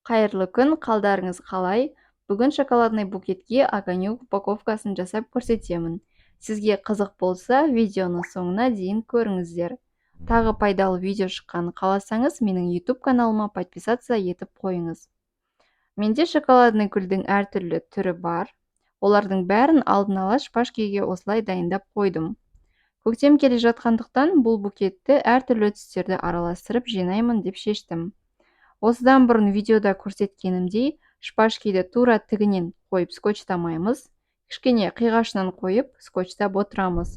Қайырлы күн, қалдарыңыз қалай? Бүгін шоколадный букетке огонек упаковкасын жасап көрсетемін. Сізге қызық болса, видеоны соңына дейін көріңіздер. Тағы пайдалы видео шыққанын қаласаңыз, менің YouTube каналыма подписаться етіп қойыңыз. Менде шоколадный гүлдің әртүрлі түрі бар. Олардың бәрін алдын ала шпажкеге осылай дайындап қойдым. Көктем келе жатқандықтан бұл букетті әртүрлі түстерді араластырып жинаймын деп шештім. Осыдан бұрын видеода көрсеткенімдей, шпажкеді тура тігінен қойып скотчтамаймыз, кішкене қиғашынан қойып скотчтап отырамыз.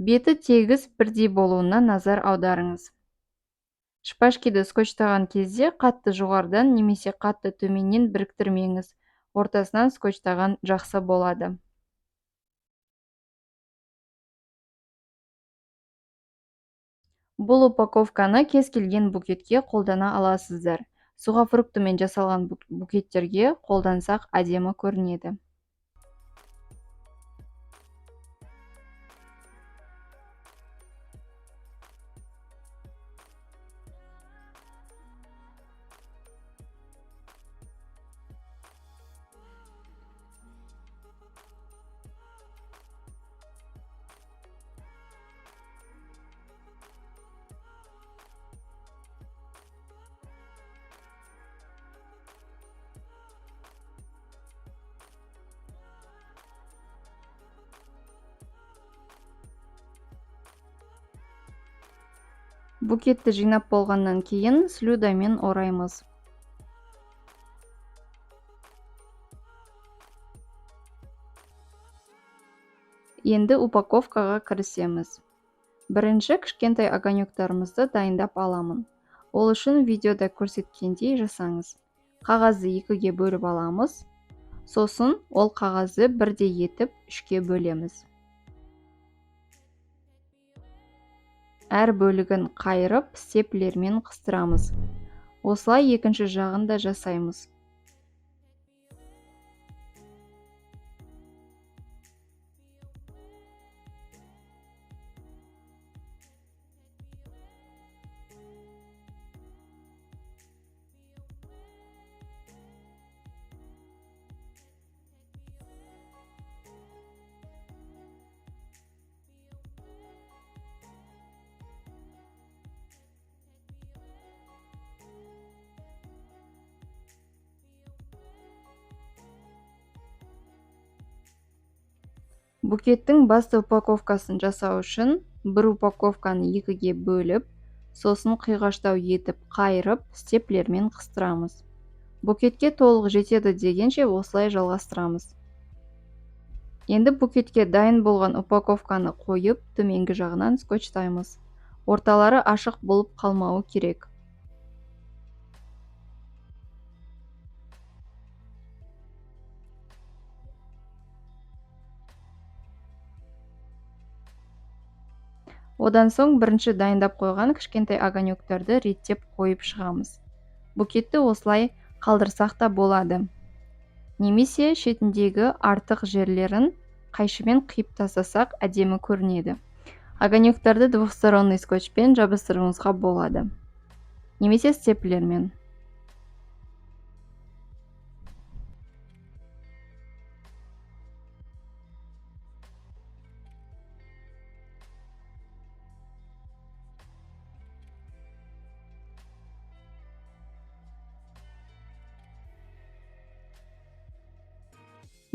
Беті тегіс бірдей болуына назар аударыңыз. Шпажкеді скотчтаған кезде қатты жоғарыдан немесе қатты төменнен біріктірмеңіз, ортасынан скотчтаған жақсы болады. Бұл упаковканы кез келген букетке қолдана аласыздар. Сухофруктымен жасалған букеттерге қолдансақ әдемі көрінеді. Букетті жинап болғаннан кейін слюдамен ораймыз. Енді упаковкаға кірісеміз. Бірінші кішкентай огонектарымызды дайындап аламын. Ол үшін видеода көрсеткендей жасаңыз. Қағазды екіге бөліп аламыз. Сосын ол қағазды бірдей етіп үшке бөлеміз. Әр бөлігін қайырып, степлермен қыстырамыз. Осылай екінші жағын да жасаймыз. Букеттің басты упаковкасын жасау үшін бір упаковканы екіге бөліп, сосын қиғаштау етіп қайырып, степлермен қыстырамыз. Букетке толық жетеді дегенше осылай жалғастырамыз. Енді букетке дайын болған упаковканы қойып, төменгі жағынан скотчтаймыз. Орталары ашық болып қалмауы керек. Одан соң бірінші дайындап қойған кішкентай огонектарды реттеп қойып шығамыз. Букетті осылай қалдырсақ та болады. Немесе шетіндегі артық жерлерін қайшымен қиып тастасақ әдемі көрінеді. Огонектарды двухсторонний скотчпен жабыстыруыңызға болады. Немесе степлермен.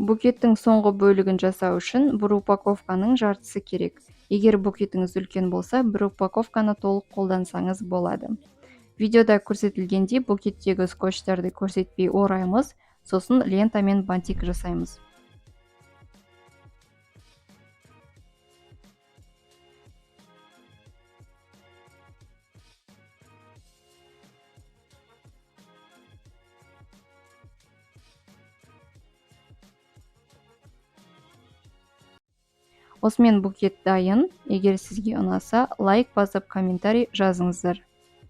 Букеттің соңғы бөлігін жасау үшін бір упаковканың жартысы керек. Егер букетіңіз үлкен болса, бір упаковканы толық қолдансаңыз болады. Видеода көрсетілгендей букеттегі скотчтарды көрсетпей ораймыз, сосын лентамен бантик жасаймыз. Осымен букет дайын. Егер сізге ұнаса, лайк басып комментарий жазыңыздар.